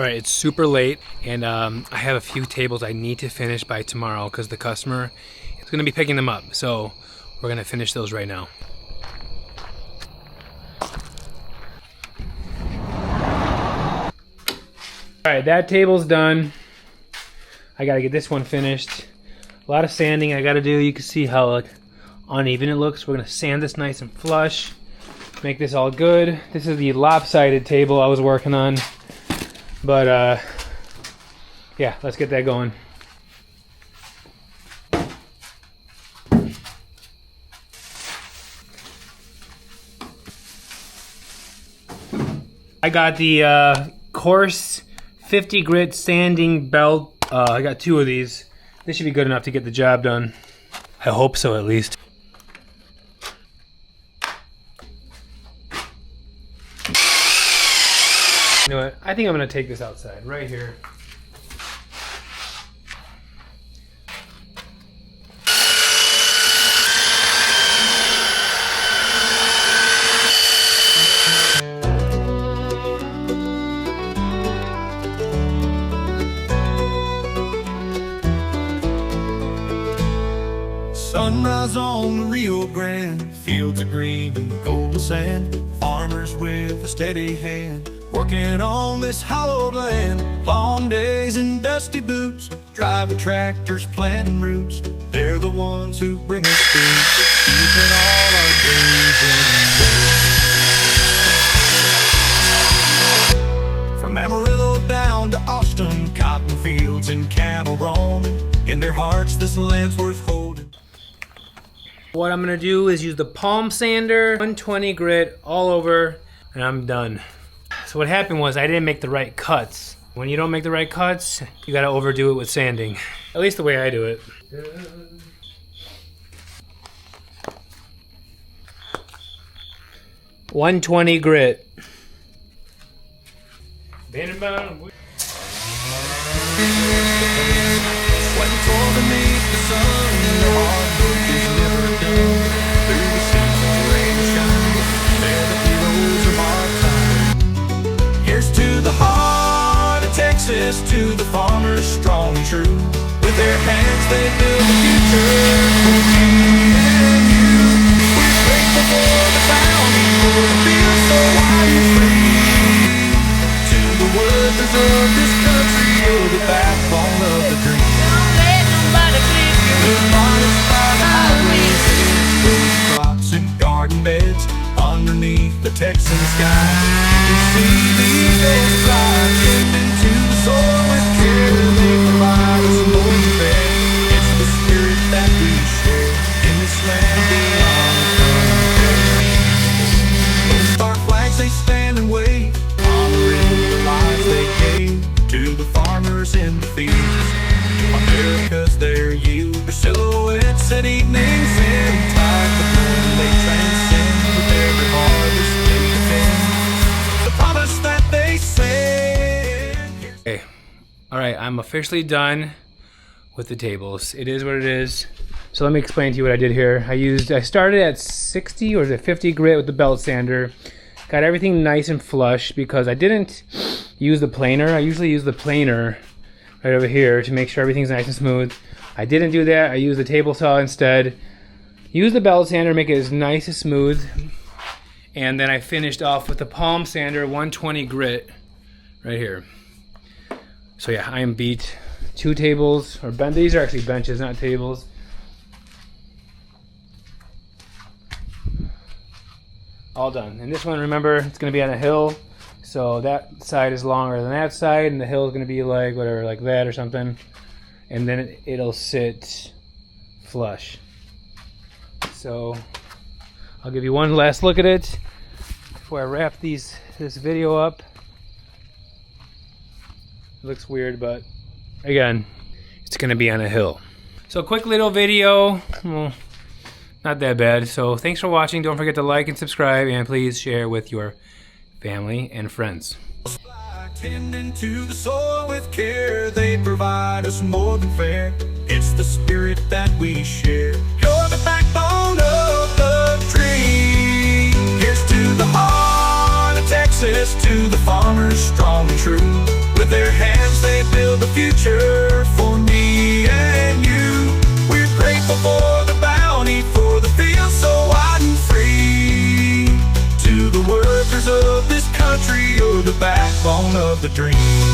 All right, it's super late, and I have a few tables I need to finish by tomorrow because the customer is going to be picking them up. So we're going to finish those right now. All right, that table's done. I got to get this one finished. A lot of sanding I got to do. You can see how uneven it looks. We're going to sand this nice and flush. Make this all good. This is the lopsided table I was working on. But yeah, let's get that going. I got the coarse 50 grit sanding belt. I got 2 of these. This should be good enough to get the job done. I hope so, at least. You know what? I think I'm going to take this outside, right here. Sunrise on the Rio Grande, fields of green and golden sand. Farmers with a steady hand, working on this hallowed land. Long days in dusty boots, driving tractors, planting roots. They're the ones who bring us food, keeping all our days in. From Amarillo down to Austin, cotton fields and cattle roaming. In their hearts, this land's worth holding. What I'm gonna do is use the palm sander, 120 grit all over, and I'm done. So what happened was I didn't make the right cuts. When you don't make the right cuts, you gotta overdo it with sanding. At least the way I do it. 120 grit. To the farmers, strong and true. With their hands they build the future for me and you. We're grateful for the bounty, for the field so wide and free. To the workers of this country, you're the backbone of the dream. Don't let nobody flip you. The modest by the highways, those crops and garden beds underneath the Texan sky. You can see the eagles fly into the soil with care. They provide us more than fair. It's the spirit that we share in this land beyond compare. Those dark flags they stand and wave, honoring the lives they gave to the farmers in the fields. America's their yield, their silhouettes at evenings in tide the moon they transcend. With every harvest they defend the promise that they send. Okay. Alright, I'm officially done with the tables. It is what it is. So let me explain to you what I did here. I started at 60 or is it 50 grit with the belt sander. Got everything nice and flush because I didn't use the planer. I usually use the planer right over here to make sure everything's nice and smooth. I didn't do that. I used the table saw instead. Use the belt sander, make it as nice and smooth. And then I finished off with the palm sander, 120 grit right here. So yeah, I am beat. 2 tables, or these are actually benches, not tables. All done. And this one, remember, it's gonna be on a hill. So that side is longer than that side, and the hill is gonna be like, whatever, like that or something. And then it'll sit flush. So I'll give you one last look at it before I wrap this video up. It looks weird, but again, it's gonna be on a hill. So quick little video, well, not that bad. So thanks for watching. Don't forget to like and subscribe, and please share with your family and friends. Tending to the soil with care, they provide us more than fair. It's the spirit that we share. You're the backbone of the tree. Here's to the heart of Texas, to the farmers, strong and true. With their future for me and you. We're grateful for the bounty, for the field so wide and free. To the workers of this country, you're the backbone of the dream.